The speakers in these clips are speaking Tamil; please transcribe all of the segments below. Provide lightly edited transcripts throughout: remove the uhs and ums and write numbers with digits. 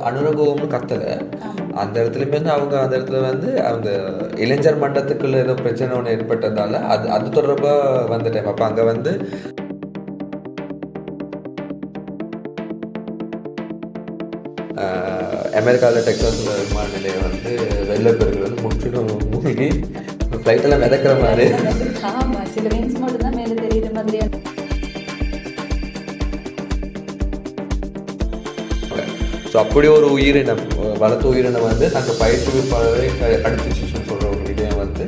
அனுரகோகம்னு கத்தலை. அந்த இடத்துலையுமே வந்து அவங்க அந்த இடத்துல வந்து அந்த இளைஞர் மன்றத்துக்குள்ள ஏதோ பிரச்சனை ஒன்று ஏற்பட்டதால அது தொடர்பாக வந்துட்டேன். அப்போ அங்கே வந்து அமெரிக்காவில் டெக்சாஸ் விமான நிலையம் வந்து வெள்ளப்பெருக்கில் வந்து முற்றிலும் மூழ்கி ஃப்ளைட்டெல்லாம் மிதக்கிற மாதிரி. ஆமாம், சில விங்ஸ் மட்டும் தான் மேலே தெரியுற மாதிரியா. ஸோ அப்படி ஒரு உயிரினம், வளர்த்த உயிரினம் வந்து நாங்கள் பயிற்றுவிப்பாளரை அடுத்துச்சுன்னு சொல்கிற ஒரு விடயம் வந்து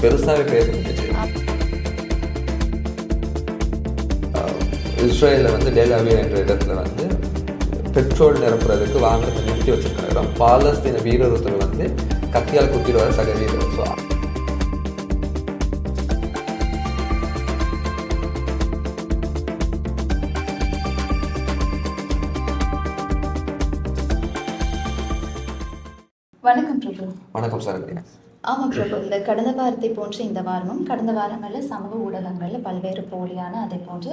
பெருசாகவே பேசப்பட்டுச்சு. இஸ்ரேலில் வந்து டெல்-அவிவ் என்ற இடத்துல வந்து பெட்ரோல் நிரப்புறதுக்கு வாகனத்தை நிறுத்தி வச்சிருக்கிற இடம். பாலஸ்தீன வீரர் ஒருத்தர் வந்து கத்தியால் குத்திடுவார் சக வீரர். ஸோ வணக்கம் பிரபு. வணக்கம் சார். ஆமாம் பிரபு, இந்த கடந்த வாரத்தை போன்ற இந்த வாரமும் கடந்த வாரங்களில் சமூக ஊடகங்களில் பல்வேறு போலியான அதை போன்று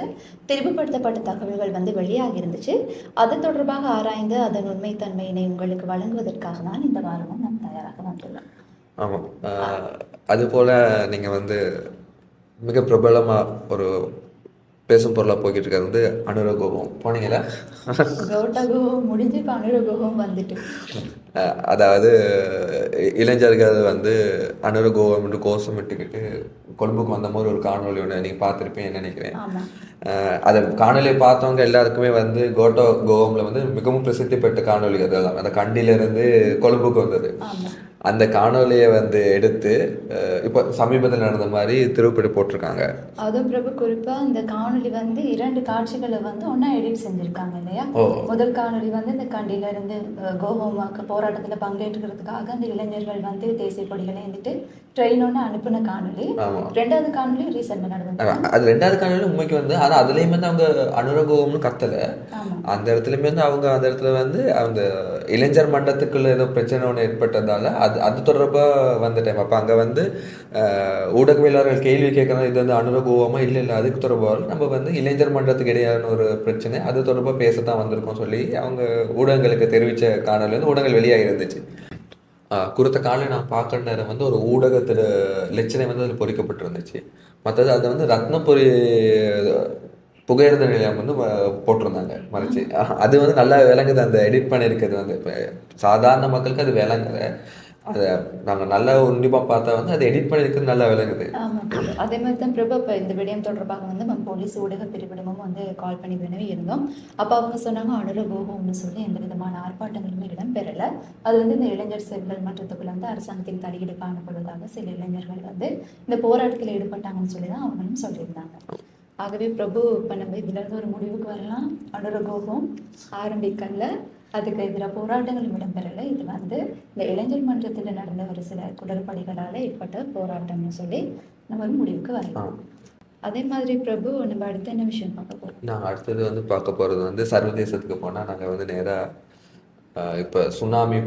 தெரிவுபடுத்தப்பட்ட தகவல்கள் வந்து வெளியாகி இருந்துச்சு. அது தொடர்பாக ஆராய்ந்து அதன் உண்மைத்தன்மையினை உங்களுக்கு வழங்குவதற்காக தான் இந்த வாரமும் நாம் தயாராக வந்துள்ளோம். ஆமாம், அதுபோல் நீங்கள் வந்து மிக பிரபலமாக ஒரு பேசும் பொருளாக போய்கிட்டு இருக்கிறது வந்து அனுரகோகம். போனீங்களா? கோட்டகோகம் முடிஞ்சு இப்போ அனுரகோகம் வந்துட்டு. அதாவது இளைஞர்கள் வந்து அனுரகோகம் என்று கோஷமிட்டுக்கிட்டு கொழும்புக்கு வந்த மாதிரி ஒரு காணொலி ஒன்று நீங்கள் பார்த்துருப்பேன்னு நினைக்கிறேன். அதை காணொலியை பார்த்தவங்க எல்லாருக்குமே வந்து கோட்டகோகமில் வந்து மிகவும் பிரசித்தி பெற்ற காணொலி அதெல்லாம் அந்த கண்டியிலேருந்து கொழும்புக்கு வந்தது. அந்த காணொலியை வந்து எடுத்து இப்போ சமீபத்தில் நடந்த மாதிரி திருப்படி போட்டிருக்காங்க. அதுவும் பிரபு குறிப்பாக இந்த காணொலி வந்து 2 காட்சிகளை வந்து ஒன்றா எடிட் செஞ்சுருக்காங்க இல்லையா. முதல் காணொலி வந்து இந்த கண்டியிலிருந்து கோஹோமாக்கு போராட்டத்தில் பங்கேற்றுக்கிறதுக்காக அந்த இளைஞர்கள் வந்து தேசிய கொடிகளை வந்துட்டு ட்ரெயின் ஒன்று அனுப்பின காணொலி. 2வது காணொலி ரீசெண்டாக நடந்தது. அது 2வது காணொலி உண்மைக்கு வந்து ஆனால் அதுலேயுமே வந்து அவங்க அனுரகோகம்னு கத்தலை. அந்த இடத்துலையுமே வந்து அவங்க அந்த இடத்துல வந்து அந்த இளைஞர் மன்றத்துக்குள்ள ஏதோ பிரச்சனை ஒன்று ஏற்பட்டதால அது தொடர்பாக வந்துட்டேன். அப்போ அங்கே வந்து ஊடகவியலாளர்கள் கேள்வி கேட்கணும், இது வந்து அனுரகோகமா இல்லை அதுக்கு தொடர்பாக நம்ம வந்து இளைஞர் மன்றத்துக்கு இடையான ஒரு பிரச்சனை அது தொடர்பாக பேசத்தான் வந்திருக்கோம் சொல்லி அவங்க ஊடகங்களுக்கு தெரிவித்த காணொலி வந்து ஊடகங்கள் வெளியாக இருந்துச்சு. குறித்த காலையில் நான் பார்க்குற நேரம் வந்து ஒரு ஊடகத்தில் லட்சணை வந்து அதில் பொறிக்கப்பட்டிருந்துச்சு. மற்றது அதை வந்து ரத்னபுரி புகையிரத நிலையம் வந்து போட்டிருந்தாங்க மறைச்சி. அது வந்து நல்லா விளங்குது, அந்த எடிட் பண்ணியிருக்கிறது வந்து இப்போ சாதாரண மக்களுக்கு அது விளங்குது. அதை நாங்கள் நல்லா உன்னிப்பாக பார்த்தா வந்து அதை எடிட் பண்ணியிருக்கிறது நல்லா விளங்குது. ஆமாம், அதே மாதிரி தான் பிரபு இப்போ இந்த விடயம் தொடர்பாக வந்து நம்ம போலீஸ் ஊடக பிரிவிடமும் வந்து கால் பண்ணி வினவி இருந்தோம். அப்போ அவங்க சொன்னாங்க அனுரகோகம்னு சொல்லி எந்த விதமான ஆர்ப்பாட்டங்களுமே இடம்பெறலை. அது வந்து இந்த இளைஞர் செயல்கள் மன்றத்துக்குள்ள வந்து அரசாங்கத்தின் தலையீடு காணப்படுவதாக சில இளைஞர்கள் வந்து இந்த போராட்டத்தில் ஈடுபட்டாங்கன்னு சொல்லி தான் அவங்களும் சொல்லியிருந்தாங்க. ஆகவே பிரபு இப்போ நம்ம இதிலிருந்து ஒரு முடிவுக்கு வரலாம். அனுரகோகம் ஆரம்பிக்கல, அதுக்கு எதிராக போராட்டங்களும் இடம்பெறலை. இது வந்து இந்த இளைஞர் மன்றத்தில் நடந்த ஒரு சில குடற்படிகளால் ஏற்பட்ட போராட்டம்னு சொல்லி நம்ம ஒரு முடிவுக்கு வரலாம். அதே மாதிரி பிரபு நம்ம அடுத்து என்ன விஷயம் பார்க்க போகிறோம்? நாங்கள் அடுத்தது வந்து பார்க்க போகிறது வந்து சர்வதேசத்துக்கு போனால் நாங்கள் வந்து நேராக இப்போ சுனாமி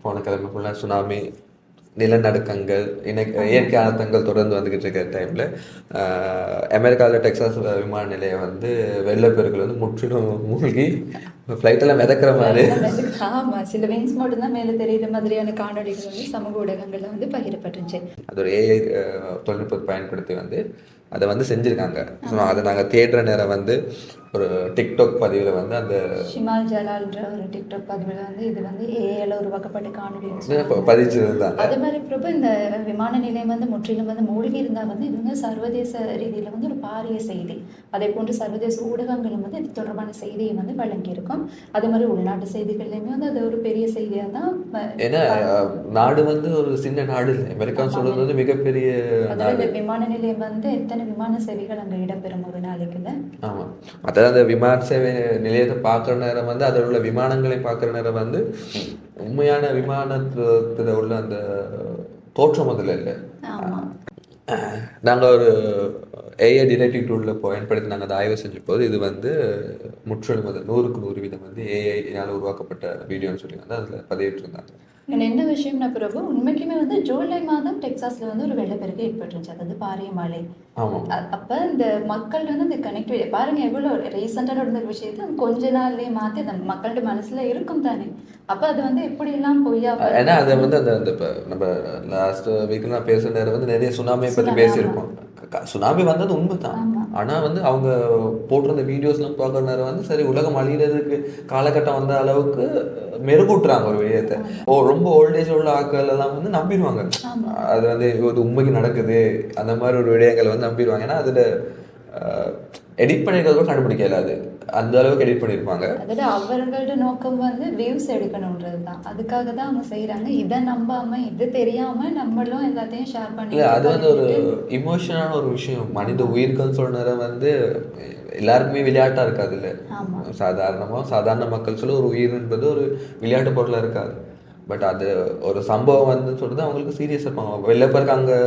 போன கிழமை ஃபுல்லாக சுனாமி, நிலநடுக்கங்கள், இயற்கை அனர்த்தங்கள் தொடர்ந்து வந்துக்கிட்டு இருக்கிற டைமில் அமெரிக்காவில் டெக்சாஸ் விமான நிலையம் வந்து வெள்ளப்பெருக்கில் வந்து முற்றிலும் மூழ்கி ஃப்ளைட்டெல்லாம் மிதக்கிற மாதிரி. ஆமாம், சில விங்ஸ் மட்டும் தான் மேலே தெரியுற மாதிரியான காணொலிகள் வந்து சமூக ஊடகங்களில் வந்து பகிரப்பட்டுச்சு. அது ஒரு AI தொழில்நுட்பத்தை பயன்படுத்தி வந்து அதை வந்து செஞ்சுருக்காங்க. ஸோ அதை நாங்கள் தேடுற நேரம் வந்து ஒரு டிக்டாக் பதிவில் வந்து அந்த ஷிமால் ஜலால்ன்ற ஒரு டிக்டாக் பதிவில் வந்து இது வந்து ஏஐல உருவாக்கப்பட்ட காணொலி பதிச்சிருந்தாங்க. அதே மாதிரி பிரபு இந்த விமான நிலையம் வந்து முற்றிலும் வந்து மூழ்கி இருந்தால் வந்து இது வந்து சர்வதேச ரீதியில் வந்து ஒரு பாரிய செய்தி. அதே போன்று சர்வதேச ஊடகங்களும் வந்து இது தொடர்பான செய்தியை வந்து வழங்கியிருக்கும். அதே மாதிரி உள்நாட்டு செய்திகள்லையுமே வந்து அது ஒரு பெரிய செய்தியாக தான். ஏன்னா நாடு வந்து ஒரு சின்ன நாடு இல்லை, அமெரிக்கான்னு சொல்றது வந்து மிகப்பெரிய. அதாவது விமான நிலையம் வந்து எத்தனை விமான சேவைகள் அங்கே இடம்பெறும் ஒரு நாளைக்கு இல்லை. ஆமாம், அதாவது அந்த விமான சேவை நிலையத்தை பார்க்குற நேரம் வந்து அதில் உள்ள விமானங்களை பார்க்குற நேரம் வந்து உண்மையான விமானத்தில் உள்ள அந்த தோற்றம் அதில் இல்லை. நாங்கள் ஒரு ஏஐ டிடெக்டிவ் டூலில் பயன்படுத்தி நாங்கள் அதை ஆய்வு செஞ்ச போது இது வந்து முற்றிலும் அது 100% வந்து ஏஐயால் உருவாக்கப்பட்ட வீடியோன்னு சொல்லி வந்து அதில் பதிவிட்டிருந்தாங்க. என்ன விஷயம்னா பிரபு, உண்மைக்குமே வந்து ஜூலை மாதம் டெக்சாஸ்ல வந்து ஒரு வெள்ளப்பெருக்கு ஏற்பட்டுருந்துச்சு, அதாவது பாரிய மழை. ஆமாம். அப்ப இந்த மக்கள் வந்து இந்த கனெக்டிவிட்டி பாருங்க, எவ்வளவு ரீசெண்டா நடந்த விஷயத்தை கொஞ்ச நாள்லயே மாத்தி அந்த மக்களோட மனசுல இருக்கும் தானே. அப்ப அது வந்து எப்படி எல்லாம் பொய்யா ஏன்னா அதை வந்து அந்த அந்த இப்போ நம்ம லாஸ்ட் வீக்கில் நான் பேசுகிற நேரம் வந்து நிறைய சுனாமியை பற்றி பேசியிருப்போம். சுனாமி வந்தது உண்மை தான். ஆனால் வந்து அவங்க போட்டிருந்த வீடியோஸ்லாம் பார்க்குற நேரம் வந்து சரி உலகம் அழிகிறதுக்கு காலகட்டம் வந்த அளவுக்கு மெருகூட்டுறாங்க ஒரு விஷயத்தை. ரொம்ப ஓல்டேஜ் உள்ள ஆட்கள் எல்லாம் வந்து நம்பிடுவாங்க, அது வந்து இது உண்மைக்கு நடக்குது அந்த மாதிரி ஒரு விடயங்கள் வந்து நம்பிடுவாங்க. ஏன்னா அதில் எடிட் பண்ணியிருக்கிறதுக்கும் கண்டுபிடிக்கல, அது அந்த அளவுக்கு எடிட் பண்ணியிருப்பாங்க. அதாவது அவர்களோட நோக்கம் வந்து வியூஸ் எடுக்கணுன்றது தான், அதுக்காக தான் அவங்க செய்கிறாங்க. இதை நம்பாம இது தெரியாம நம்மளும் எல்லாத்தையும் ஷேர் பண்ணி இல்லை, அது வந்து ஒரு இமோஷனான ஒரு விஷயம். மனித உயிர்கள் சொல்ற நேரம் வந்து எல்லாருக்குமே விளையாட்டாக இருக்காது. இல்லை, சாதாரண மக்கள் சொல்ல ஒரு உயிர் என்பது ஒரு விளையாட்டு பொருளாக இருக்காது. பட் அது ஒரு சம்பவம் வந்து சொல்கிறது அவங்களுக்கு சீரியஸாக இருப்பாங்க. வெள்ளப்பெருக்கு அங்கே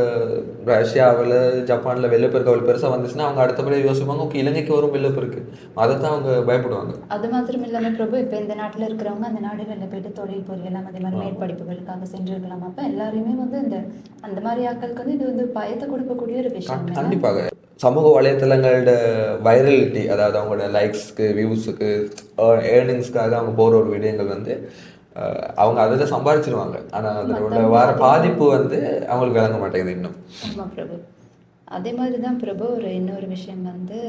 ரஷ்யாவில் ஜப்பானில் வெள்ளப்பெருக்கு அவ்வளோ பெருசாக வந்துச்சுன்னா அவங்க அடுத்தபடியாக யோசிப்பாங்க, ஓகே இலங்கைக்கு வரும் வெள்ளப்பெருக்கு, அதை தான் அவங்க பயப்படுவாங்க. அது மாத்திரம் இல்லாமல் பிரபு, இப்போ இந்த நாட்டில் இருக்கிறவங்க அந்த நாடுகளில் போய்ட்டு தொழில் புரியலாம், அதே மாதிரி மேற்படிப்புகளுக்காக சென்றிருக்கலாம். அப்போ எல்லாருமே வந்து அந்த மாதிரி ஆட்களுக்கு வந்து இது வந்து பயத்தை கொடுக்கக்கூடிய ஒரு விஷயம். கண்டிப்பாக சமூக வலைத்தளங்களோட வைரலிட்டி, அதாவது அவங்களோட லைக்ஸ்க்கு வியூஸுக்கு ஏர்னிங்ஸ்க்காக அவங்க போகிற ஒரு விடயங்கள் வந்து அவங்க அதில் சம்பாதிச்சிருவாங்க. ஆனால் அதோட வர பாதிப்பு வந்து அவங்களுக்கு விளங்க மாட்டேங்குது இன்னும். ஆமாம் பிரபு. அதே மாதிரி தான் பிரபு ஒரு இன்னொரு விஷயம் வந்து,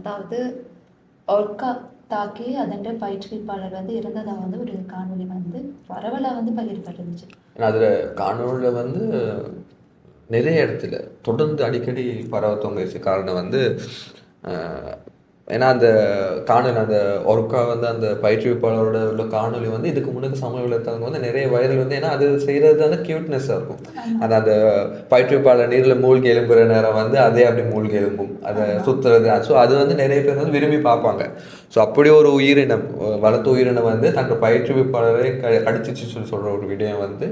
அதாவது ஒர்க்கா தாக்கி அதன் பயிற்றுவிப்பாளர் வந்து இருந்ததாக வந்து ஒரு காணொலி வந்து பரவலாக வந்து பகிரப்பட்டிருந்துச்சு. அதில் காணொலியில் வந்து நிறைய இடத்துல தொடர்ந்து அடிக்கடி பரவ தொங்கிச்சு. காரணம் வந்து ஏன்னா அந்த காணொலி அந்த ஒர்க்கா வந்து அந்த பயிற்றுவிப்பாளரோட உள்ள காணொலி வந்து இதுக்கு முன்னுக்கு சமூக வலைத்தளங்க வந்து நிறைய வைரல் வந்து, ஏன்னா அது செய்கிறது வந்து க்யூட்னஸ்ஸாக இருக்கும். அந்த பயிற்றுவிப்பாளர் நீரில் மூழ்கி எழும்புகிற நேரம் வந்து அதே அப்படி மூழ்கி எழும்பும், அதை சுற்றுறது. ஸோ அது வந்து நிறைய பேர் வந்து விரும்பி பார்ப்பாங்க. ஸோ அப்படி ஒரு உயிரினம், வளர்த்த உயிரினம் வந்து தன்னோட பயிற்றுவிப்பாளரை கடிச்சிச்சு சொல்லி சொல்கிற ஒரு விடயம் வந்து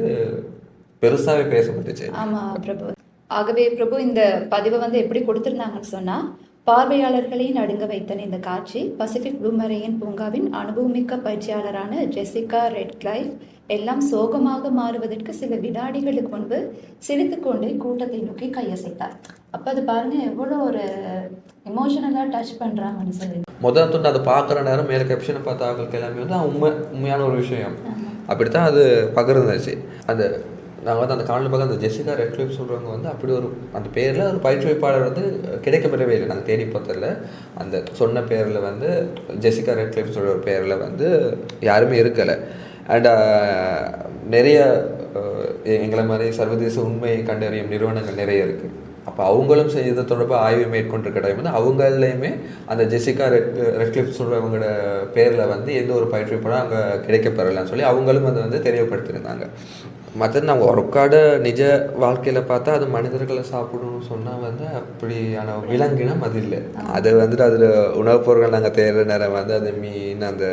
பெருசாகவே பேசப்பட்டுச்சு. ஆமாம் பிரபு. ஆகவே பிரபு, இந்த பதிவை வந்து எப்படி கொடுத்துருந்தாங்கன்னு சொன்னால், பார்வையாளர்களை நடுங்க வைத்தன இந்த காட்சி பசிபிக் ப்ளூ மரைன் பூங்காவின் அனுபவமிக்க பயிற்சியாளரான ஜெசிகா ரெட்க்ளைஃப் எல்லாம் சோகமாக மாறுவதற்கு சில வினாடிகளுக்கு முன்பு சிரித்துக்கொண்டே கூட்டத்தை நோக்கி கையசைத்தார். அப்போ அது பாருங்க எவ்வளோ ஒரு எமோஷனலாக டச் பண்ணுறாங்கன்னு சொல்லி. முதல் துண்டு அதை பார்க்குற நேரம் மேலே கேப்ஷனை பார்த்த ஆட்களுக்கு எல்லாமே வந்து உண்மையான ஒரு விஷயம் அப்படித்தான் அது பகிர்ந்துச்சு. அந்த நாங்கள் வந்து அந்த காணொலி பார்க்க அந்த ஜெசிகா ரெட்க்ளைஃப் சொல்கிறவங்க வந்து அப்படி ஒரு அந்த பேரில் ஒரு பயிற்றுவிப்பாளர் வந்து கிடைக்கப்பெறவே இல்லை. நாங்கள் தேடி பார்த்ததில்ல. அந்த சொன்ன பேரில் வந்து ஜெசிகா ரெட்க்ளைஃப் சொல்கிற ஒரு பேரில் வந்து யாருமே இருக்கலை. அண்ட் நிறைய எங்களை மாதிரி சர்வதேச உண்மையை கண்டறியும் நிறுவனங்கள் நிறைய இருக்குது. அப்போ அவங்களும் செய்த தொடர்பாக ஆய்வு மேற்கொண்டிருக்க டைம் வந்து அவங்களையுமே அந்த ஜெசிகா ரெட்க்ளைஃப் சொல்கிறவங்களோட பேரில் வந்து எந்த ஒரு பயிற்றுவிப்பாளரும் அங்கே கிடைக்கப்பெறலான்னு சொல்லி அவங்களும் அதை வந்து தெரியப்படுத்தியிருந்தாங்க. மற்றது நாங்கள் ஒர்க்காட நிஜ வாழ்க்கையில் பார்த்தா அது மனிதர்களை சாப்பிடணும்னு சொன்னால் வந்து அப்படியான விலங்கினம் அது இல்லை. அது வந்துட்டு அதில் உணவுப் பொருட்கள் நாங்கள் தேடுற நேரம் வந்து அது மீன், அந்த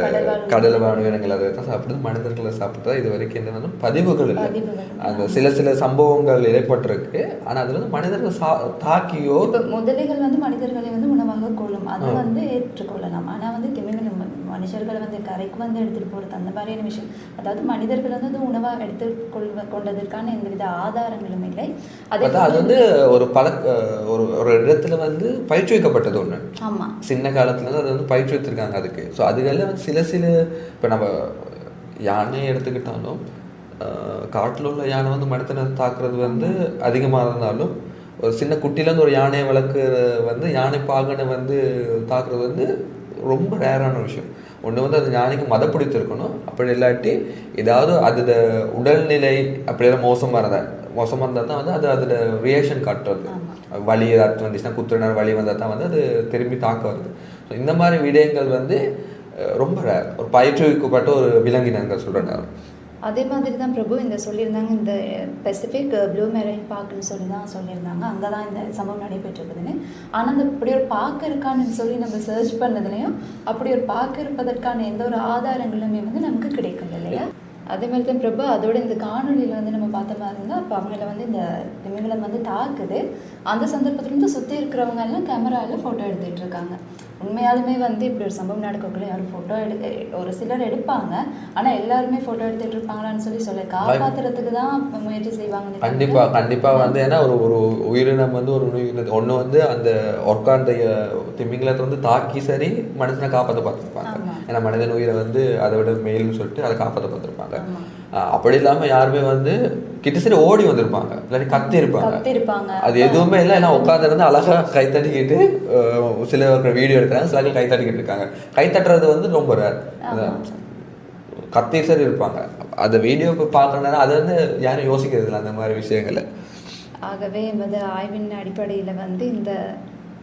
கடல் வாழ்வினங்கள் அதை தான் சாப்பிடுது. மனிதர்களை சாப்பிட்டா இது வரைக்கும் என்ன வந்து பதிவுகள் இல்லை. அந்த சில சம்பவங்கள் ஏற்பட்டிருக்கு. ஆனால் அதில் வந்து மனிதர்கள் தாக்கியோ முதலைகள் வந்து மனிதர்களை வந்து உணவாக கொள்ளும், அதை வந்து ஏற்றுக்கொள்ளலாம். ஆனால் வந்து திமிங்கலம் மனுஷர்களை வந்து கரைக்கு வந்து எடுத்துகிட்டு போகிறது அந்த மாதிரியான விஷயம், அதாவது மனிதர்கள் வந்து அது உணவாக கொண்டதற்கான எந்தவித ஆதாரங்களும் இல்லை. அது வந்து ஒரு ஒரு இடத்துல வந்து பயிற்றுவிக்கப்பட்டது ஒன்று. ஆமாம், சின்ன காலத்துலேருந்து அதை வந்து பயிற்றுவித்திருக்காங்க அதுக்கு. ஸோ அதுகளில் வந்து சில இப்போ நம்ம யானை எடுத்துக்கிட்டாலும் காட்டில் உள்ள யானை வந்து மனிதனை தாக்குறது வந்து அதிகமாக இருந்தாலும் ஒரு சின்ன குட்டிலேருந்து ஒரு யானையை வளர்க்குற வந்து யானை பாகனை வந்து தாக்குறது வந்து ரொம்ப ரேரான விஷயம். ஒன்று வந்து அது யானைக்கு மதப்பிடித்து இருக்கணும். அப்படி இல்லாட்டி ஏதாவது அதோட உடல்நிலை அப்படியெல்லாம் மோசமாக இருந்தால் தான் வந்து அது அதில் ரியாக்ஷன் காட்டுறது. வலி ஏதாவது வந்துச்சுன்னா குத்துற வலி வந்தால் தான் வந்து அது திரும்பி தாக்க வருது. ஸோ இந்த மாதிரி விடயங்கள் வந்து ரொம்ப ரேர். ஒரு பயிற்றுவிக்கப்பட்ட ஒரு விலங்கினங்கள் சொல்கிறேன். அதே மாதிரி தான் பிரபு இந்த சொல்லியிருந்தாங்க, இந்த பெசிபிக் ப்ளூ மெரைன் பார்க்குன்னு சொல்லி தான் சொல்லியிருந்தாங்க, அங்கே தான் இந்த சம்பவம் நடைபெற்றிருக்குதுன்னு. ஆனால் அந்த அப்படி ஒரு பார்க்க இருக்கான்னு சொல்லி நம்ம சர்ச் பண்ணதுலேயும் அப்படி ஒரு பார்க்க இருப்பதற்கான எந்த ஒரு ஆதாரங்களுமே வந்து நமக்கு கிடைக்கல இல்லையா. அதே மாதிரி தான் பிரபு அதோட இந்த காணொலியில் வந்து நம்ம பார்த்த மாதிரி இருந்தால் அப்போ அவங்கள வந்து இந்த திமிங்கலம் வந்து தாக்குது. அந்த சந்தர்ப்பத்தில் வந்து சுற்றி இருக்கிறவங்க எல்லாம் கேமராவில் ஃபோட்டோ எடுத்துகிட்டு இருக்காங்க. உண்மையாலுமே வந்து இப்படி ஒரு சம்பவம் நடக்கக்குள்ள யாரும் ஃபோட்டோ ஒரு சிலர் எடுப்பாங்க, ஆனால் எல்லாருமே ஃபோட்டோ எடுத்துகிட்டு இருப்பாங்களான்னு சொல்லி காப்பாற்றுறதுக்கு தான் முயற்சி செய்வாங்க. கண்டிப்பாக வந்து ஏன்னா ஒரு ஒரு உயிரினம் வந்து ஒரு உயிரினம் ஒன்று வந்து அந்த ஒர்க்காந்த திமிங்கலத்தை வந்து தாக்கி சரி மனுஷனை காப்பாற்ற பார்த்துருப்பாங்க. ஏன்னா மனிதன் உயிரை வந்து அதை விட மேல்னு சொல்லிட்டு அதை காப்பாற்ற பார்த்துருப்பாங்க. அப்படி இல்லாமல் யாருமே வந்து கிட்ட சரி ஓடி வந்திருப்பாங்க, இல்லாட்டி கத்தி இருப்பாங்க. அது எதுவுமே இல்லை, ஏன்னா உட்காந்துருந்து அழகாக கைத்தட்டிக்கிட்டு சில வீடியோ எடுக்கிறாங்க, சில கைத்தட்டிக்கிட்டு இருக்காங்க. கைத்தட்டுறது வந்து ரொம்ப ரேர். கத்தி சரி இருப்பாங்க. அந்த வீடியோ பார்க்கறதுனால அதை வந்து யாரும் யோசிக்கிறது இல்லை அந்த மாதிரி விஷயங்களை. ஆகவே எமது ஆய்வின் அடிப்படையில் வந்து இந்த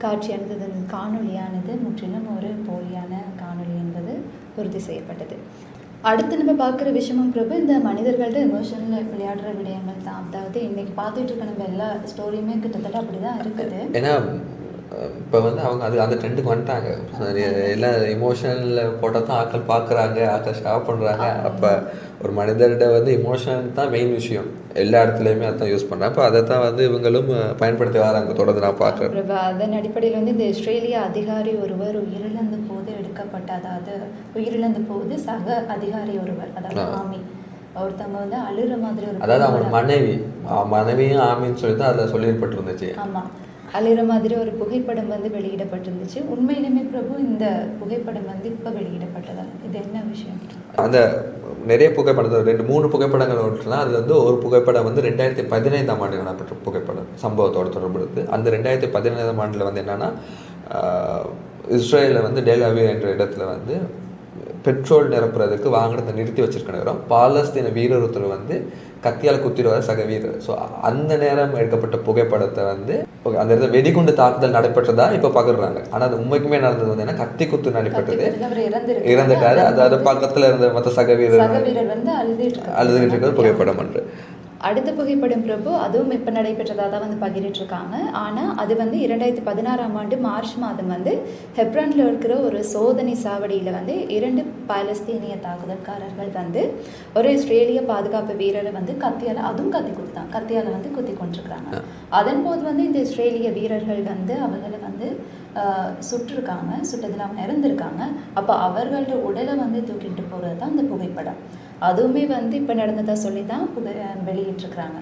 காட்சியானது இந்த காணொலியானது முற்றிலும் ஒரு போலியான காணொலி என்பது உறுதி செய்யப்பட்டது. அடுத்து நம்ம பார்க்குற விஷயமும் பிரபு இந்த மனிதர்கள்ட்ட எமோஷனில் விளையாடுற விடயங்கள் தான். அதாவது இன்னைக்கு பார்த்துட்டு இருக்க நம்ம எல்லா ஸ்டோரியுமே கிட்டத்தட்ட அப்படி தான் இருக்குது. ஏன்னா இப்போ வந்து அவங்க அந்த ட்ரெண்டுக்கு வந்துட்டாங்க. எல்லாம் எமோஷனில் போட்டால் தான் ஆட்கள் பார்க்குறாங்க, ஆட்கள் ஷேர் பண்ணுறாங்க. அப்போ ஒரு மனிதர்கிட்ட வந்து எமோஷன் தான் மெயின் விஷயம், எல்லா இடத்துலையுமே அதான் யூஸ் பண்ணுறாங்க. அப்போ அதை தான் வந்து இவங்களும் பயன்படுத்தி வராங்க தொடர்ந்து நான் பார்க்குறேன். அதன் அடிப்படையில் வந்து இந்த ஆஸ்திரேலியா அதிகாரி ஒருவர் உயிரிழந்த போது எடுக்கப்பட்ட, அதாவது உயிரிழந்த போது சக அதிகாரி ஒருவர், அதாவது ஆமி ஒருத்தவங்க வந்து அழுகிற மாதிரி ஒரு, அதாவது அவங்க மனைவியும் ஆமின்னு சொல்லி தான் அதில் சொல்லியிருப்பட்டிருந்துச்சு. ஆமாம், அழுகிற மாதிரி ஒரு புகைப்படம் வந்து வெளியிடப்பட்டிருந்துச்சு. உண்மையிலுமே பிரபு இந்த புகைப்படம் வந்து இப்போ வெளியிடப்பட்டதா? இது என்ன விஷயம்? அந்த நிறைய புகைப்படத்தில் 2-3 புகைப்படங்கள் ஓட்டலாம். அது வந்து ஒரு புகைப்படம் வந்து 2015ஆம் ஆண்டு நடப்பட்ட புகைப்படம், சம்பவத்தோடு தொடர்புடுது. அந்த 2015ஆம் ஆண்டில் வந்து என்னென்னா இஸ்ரேலில் வந்து டெல் அவிவ் என்ற இடத்துல வந்து பெட்ரோல் நிரப்புறதுக்கு வாகனத்தை நிறுத்தி வச்சிருக்க நேரம் பாலஸ்தீன வீரர் ஒருத்தர் வந்து கத்தியால் குத்திடுவார் சக வீரர். ஸோ அந்த நேரம் எடுக்கப்பட்ட புகைப்படத்தை வந்து அந்த இடத்துல வெடிகுண்டு தாக்குதல் நடைபெற்றதா இப்போ பகிர்றாங்க. ஆனால் அது உண்மைக்குமே நடந்தது வந்து என்ன, கத்தி குத்து நடைபெற்றது, இறந்துட்டாரு. அதாவது பக்கத்தில் இருந்த மற்ற சக வீரர் வந்து அழுதுகிட்டு இருக்கிற புகைப்படம் என்று. அடுத்த புகைப்படம் பிரபு அதுவும் இப்போ நடைபெற்றதாக தான் வந்து பகிரிட்டிருக்காங்க. ஆனால் அது வந்து 2016ஆம் ஆண்டு மார்ச் மாதம் வந்து ஹெப்ரானில் இருக்கிற ஒரு சோதனை சாவடியில் வந்து 2 பாலஸ்தீனிய தாக்குதல்காரர்கள் வந்து ஒரு இஸ்ரேலிய பாதுகாப்பு வீரரை வந்து கத்தியால் வந்து குத்தி கொண்டிருக்கிறாங்க. அதன் போது வந்து இந்த இஸ்ரேலிய வீரர்கள் வந்து அவர்களை வந்து சுட்டதில் அவங்க இறந்துருக்காங்க. அப்போ அவர்களோட உடலை வந்து தூக்கிட்டு போகிறது தான் இந்த புகைப்படம். அதுவுமே வந்து இப்போ நடந்ததாக சொல்லி தான் வெளியிட்டிருக்கிறாங்க.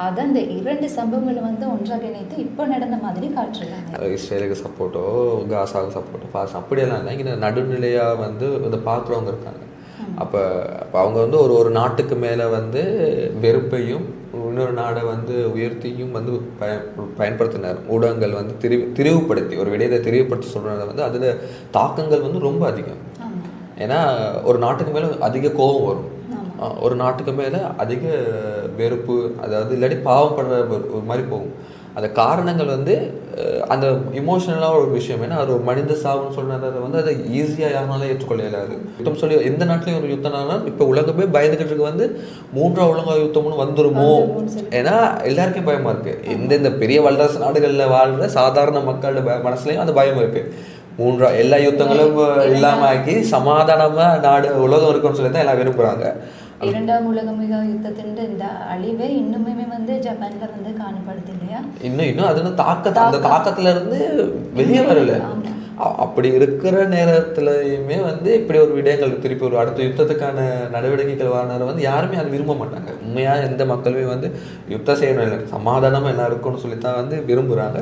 அதை அந்த 2 சம்பவங்களை வந்து ஒன்றாக இணைத்து இப்போ நடந்த மாதிரி காட்டுறாங்க. இஸ்ரேலுக்கு சப்போர்ட்டோ காசாவுக்கு சப்போர்ட்டோ அப்படியெல்லாம் இல்லை, இங்கே நடுநிலையாக வந்து இதை பார்க்குறவங்க இருக்காங்க. அப்போ அவங்க வந்து ஒரு நாட்டுக்கு மேலே வந்து வெறுப்பையும் இன்னொரு நாடை வந்து உயர்த்தியும் வந்து பயன்படுத்தினார். ஊடகங்கள் வந்து திரிவுபடுத்தி ஒரு விடயத்தை திரிவுபடுத்தி சொல்கிறத வந்து அதில் தாக்கங்கள் வந்து ரொம்ப அதிகம். ஏன்னா ஒரு நாட்டுக்கு மேலே அதிக கோபம் வரும், ஒரு நாட்டுக்கு மேலே அதிக வெறுப்பு, அதாவது இல்லாட்டி பாவப்படுற ஒரு மாதிரி போகும். அந்த காரணங்கள் வந்து அந்த இமோஷனலாக ஒரு விஷயம். ஏன்னா அது ஒரு மனித சாவுன்னு சொன்னதை வந்து அதை ஈஸியாக யாருனாலும் ஏற்றுக்கொள்ள இயலாது. யுத்தம் சொல்லி எந்த நாட்டிலையும் ஒரு யுத்தம்னாலும் இப்போ உலகமே பயந்துக்கிட்டு வந்து 3ஆம் உலக யுத்தம்னு வந்துருமோ, ஏன்னா எல்லாருக்கும் பயமாக இருக்குது. இந்த பெரிய வல்லரசு நாடுகளில் வாழ்கிற சாதாரண மக்களோட மனசுலையும் அந்த பயம் இருக்குது. எல்லா யுத்தங்களும் இல்லாமல் ஆக்கி சமாதானமாக நாடு உலகம் இருக்குன்னு சொல்லி தான் எல்லாம் விரும்புகிறாங்க. 2ஆம் உலக யுத்தத்தின் இந்த அழிவே இன்னுமே வந்து ஜப்பான்ல வந்து காணப்படுது இல்லையா? இன்னும் அது அந்த தாக்கத்துல இருந்து வெளியே வரல. அப்படி இருக்கிற நேரத்துலையுமே வந்து இப்படி ஒரு விடயங்கள் திருப்பி ஒரு அடுத்த யுத்தத்துக்கான நடவடிக்கைகள் வாங்கினார வந்து யாருமே அதை விரும்ப மாட்டாங்க. உண்மையாக எந்த மக்களுமே வந்து யுத்தம் செய்யணும் இல்லை, சமாதானமாக எல்லாம் இருக்கும்னு சொல்லித்தான் வந்து விரும்புகிறாங்க.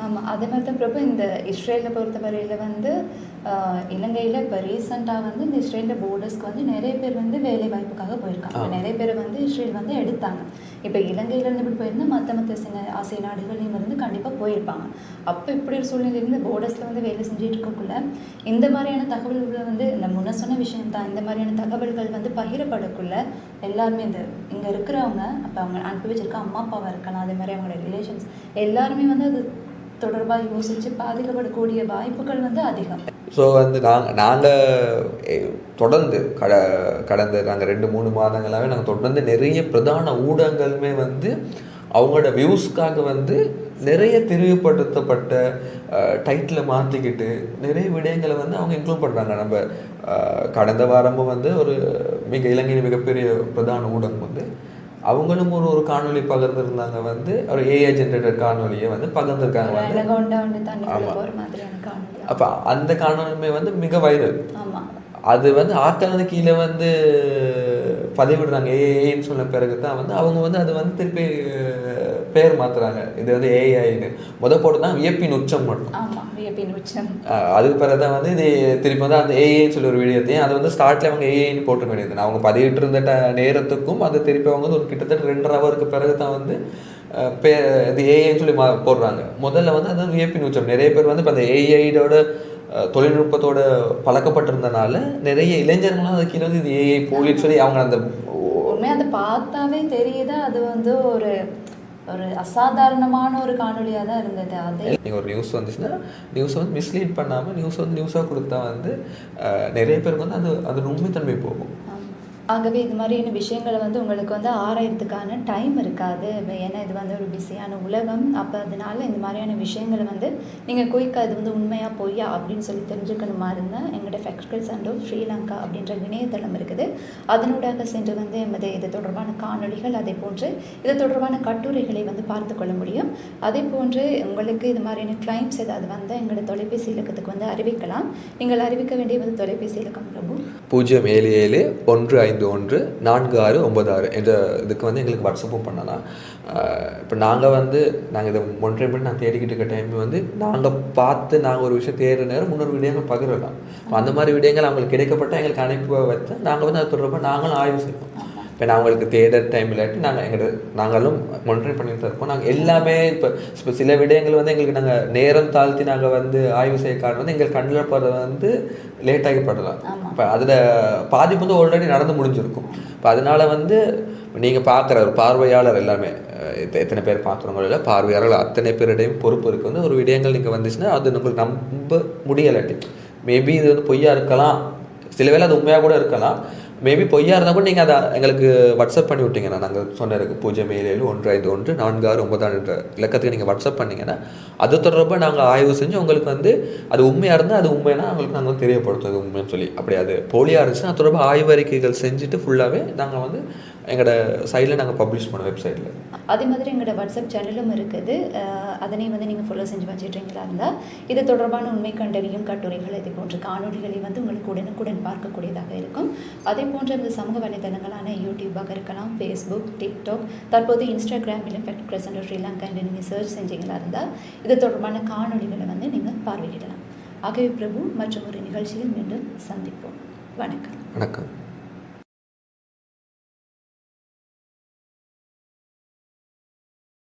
ஆமாம், அதே மாதிரி தான் பிரபு இந்த இஸ்ரேலை பொறுத்தவரையில் வந்து இலங்கையில் இப்போ ரீசெண்டாக வந்து இந்த இஸ்ரேலில் போர்டர்ஸ்க்கு வந்து நிறைய பேர் வந்து வேலை வாய்ப்புக்காக போயிருக்காங்க. நிறைய பேர் வந்து இஸ்ரேல் வந்து எடுத்தாங்க. இப்போ இலங்கையிலேருந்து இப்படி போயிருந்தால் மற்ற ஆசிய நாடுகளையும் இருந்து கண்டிப்பாக போயிருப்பாங்க. அப்போ இப்படி ஒரு சூழ்நிலையிலேருந்து போர்டர்ஸில் வந்து வேலை செஞ்சுட்டு இருக்கக்குள்ள இந்த மாதிரியான தகவல்களை வந்து இந்த முன்ன சொன்ன விஷயம் தான், இந்த மாதிரியான தகவல்கள் வந்து பகிரப்படக்குள்ள எல்லாருமே இங்கே இருக்கிறவங்க, அப்போ அவங்க அனுப்பி வச்சிருக்க அம்மா அப்பாவாக இருக்கலாம், அதே மாதிரி அவங்களோட ரிலேஷன்ஸ் எல்லாருமே வந்து அது தொடர்பாக யோசித்து பாதிக்கப்படக்கூடிய வாய்ப்புகள் வந்து அதிகம். ஸோ வந்து நாங்கள் தொடர்ந்து கடந்த நாங்கள் 2-3 மாதங்களாகவே நாங்கள் தொடர்ந்து நிறைய பிரதான ஊடகங்களுமே வந்து அவங்களோட வியூஸ்க்காக வந்து நிறைய தெரிவுபடுத்தப்பட்ட டைட்டில் மாற்றிக்கிட்டு நிறைய விடயங்களை வந்து அவங்க இன்க்ளூட் பண்ணுறாங்க. நம்ம கடந்த வாரமும் வந்து ஒரு இலங்கையின் மிகப்பெரிய பிரதான ஊடகம் வந்து அவங்களும் ஒரு காணொலி பகிர்ந்துருந்தாங்க வந்து ஒரு ஏஐ ஜென்ரேட்டர் காணொலியை வந்து பகிர்ந்துருக்காங்க வந்து. அப்போ அந்த காணொலியுமே வந்து மிக வைரல். அது வந்து ஆட்கள் வந்து கீழே வந்து பதிவிடுறாங்க ஏஐன்னு சொன்ன பிறகு தான் வந்து அவங்க வந்து அது வந்து திருப்பி பேர் மாத்துறாங்க. இது வந்து ஏஐன்னு போட்டு தான் வியப்பின் உச்சம் மட்டும். அதுக்கு பிறகு தான் வந்து இது திருப்பி வந்து அந்த ஏஐன்னு சொல்லி ஒரு வீடியோத்தையும் அது வந்து ஸ்டார்ட்ல அவங்க ஏஐன்னு போட்டு வேண்டியது. அவங்க பதிவிட்டு இருந்த நேரத்துக்கும் அது திருப்பி அவங்க வந்து ஒரு கிட்டத்தட்ட 2.5 ஹவருக்கு பிறகு தான் வந்து இது ஏஐன்னு சொல்லி போடுறாங்க. முதல்ல வந்து அது வியப்பின் உச்சம். நிறைய பேர் வந்து இப்போ அந்த ஏஐயோட தொழில்நுட்பத்தோட பழக்கப்பட்டிருந்தனால நிறைய இளைஞர்களும் அது கீழே வந்து இது ஏஐ போலின்னு சொல்லி அவங்க அந்த உண்மையாக அதை பார்த்தாவே தெரியுது அது வந்து ஒரு அசாதாரணமான ஒரு காணொலியாக தான் இருந்தது. அது நீங்கள் ஒரு நியூஸ் வந்துச்சுன்னா நியூஸை வந்து மிஸ்லீட் பண்ணாமல் நியூஸ் வந்து நியூஸாக கொடுத்தா வந்து நிறைய பேருக்கு வந்து அது உண்மைத்தன்மை போகும். ஆகவே இது மாதிரியான விஷயங்களை வந்து உங்களுக்கு வந்து ஆராயறதுக்கான டைம் இருக்காது. ஏன்னா இது வந்து ஒரு பிஸியான உலகம். அப்போ அதனால இந்த மாதிரியான விஷயங்களை வந்து நீங்கள் குயிக்காக இது வந்து உண்மையாக பொய்யா அப்படின்னு சொல்லி தெரிஞ்சுக்கணுமா இருந்தால் எங்களோட ஃபேக்ட்ஸ் அண்ட் ஸ்ரீலங்கா அப்படின்ற இணையதளம் இருக்குது. அதனூடாக சென்று வந்து எமது இது தொடர்பான காணொலிகள் அதே போன்று இது தொடர்பான கட்டுரைகளை வந்து பார்த்து கொள்ள முடியும். அதே போன்று உங்களுக்கு இது மாதிரியான கிளைம்ஸ் ஏதாவது வந்து எங்களோட தொலைபேசி இலக்கத்துக்கு வந்து அறிவிக்கலாம். நீங்கள் அறிவிக்க வேண்டிய வந்து தொலைபேசி இலக்கம் பிரபு 077-151-4696 என்ற இதுக்கு வந்து எங்களுக்கு வாட்ஸ்அப்பும் பண்ணலாம். இப்போ நாங்கள் இதை மொன்ட்ரே பண்ணி நான் தேடிக்கிட்டு இருக்க டைம் வந்து நாங்கள் பார்த்து நாங்கள் ஒரு விஷயம் தேடுற நேரம் முன்னொரு விடயங்கள் பகிரலாம். அந்த மாதிரி விடயங்கள் அவங்களுக்கு கிடைக்கப்பட்டால் எங்களுக்கு அனுப்பி வைத்து நாங்கள் வந்து அது தொடர்பாக நாங்களும் ஆய்வு செய்வோம். இப்போ நான் உங்களுக்கு தேடுற டைம் இல்லாட்டி நாங்களும் மானிட்டர் பண்ணிட்டு தான் இருப்போம். நாங்கள் எல்லாமே இப்போ சில விடயங்கள் வந்து எங்களுக்கு நாங்கள் நேரம் தாழ்த்தி நாங்கள் வந்து ஆய்வு செய்ய காரணம் வந்து எங்கள் கண்ணில் படுறது வந்து லேட்டாகி படலாம். இப்போ அதில் பாதிப்பு வந்து ஆல்ரெடி நடந்து முடிஞ்சிருக்கும். இப்போ அதனால வந்து நீங்கள் பார்க்குற ஒரு பார்வையாளர் எல்லாமே எத்தனை பேர் பார்க்குறவங்களோ இல்லை பார்வையாளர்கள் அத்தனை பேரிடையும் பொறுப்பு இருக்குது. வந்து ஒரு விடயங்கள் நீங்கள் வந்துச்சுன்னா அது உங்களுக்கு நம்ப முடியலாட்டி மேபி இது வந்து பொய்யா இருக்கலாம், சில வேளை அது உண்மையாக கூட இருக்கலாம். மேபி பொய்யா இருந்தால் கூட நீங்கள் அதை எங்களுக்கு வாட்ஸ்அப் பண்ணி விட்டீங்கன்னா நாங்கள் சொன்னதுக்கு 077-151-4696 என்ற இலக்கத்துக்கு நீங்கள் வாட்ஸ்அப் பண்ணிங்கன்னா அது தொடர்பாக நாங்கள் ஆய்வு செஞ்சு உங்களுக்கு வந்து அது உண்மையாக இருந்தால் அது உண்மைன்னா உங்களுக்கு நாங்கள் தெரியப்படுத்தும் உண்மைன்னு சொல்லி. அப்படி அது போலியாக இருந்துச்சுன்னா அது தொடர்பாக ஆய்வறிக்கைகள் செஞ்சுட்டு ஃபுல்லாகவே நாங்கள் வந்து எங்களோட சைடில் நாங்கள் பப்ளிஷ் பண்ணோம் வெப்சைட்டில். அதே மாதிரி எங்களோட வாட்ஸ்அப் சேனலும் இருக்குது. அதனையும் வந்து நீங்கள் ஃபாலோ செஞ்சு வச்சுட்றீங்களா இருந்தால் இது தொடர்பான உண்மை கண்டறியும் கட்டுரைகள் இது போன்ற காணொலிகளை வந்து உங்களுக்கு உடனுக்குடன் பார்க்கக்கூடியதாக இருக்கும். அதே போன்ற இந்த சமூக வலைதளங்களான யூடியூபாக இருக்கலாம், ஃபேஸ்புக், டிக்டாக், தற்போது இன்ஸ்டாகிராமிலும் ஃபேக்ட்ஸ் அண்ட் ஸ்ரீலங்கா என்று நீங்கள் சர்ச் செஞ்சீங்களா இருந்தால் இது தொடர்பான காணொலிகளை வந்து நீங்கள் பார்வையிடலாம். ஆகவே பிரபு மற்றும் ஒரு நிகழ்ச்சியில் மீண்டும் சந்திப்போம். வணக்கம். வணக்கம்.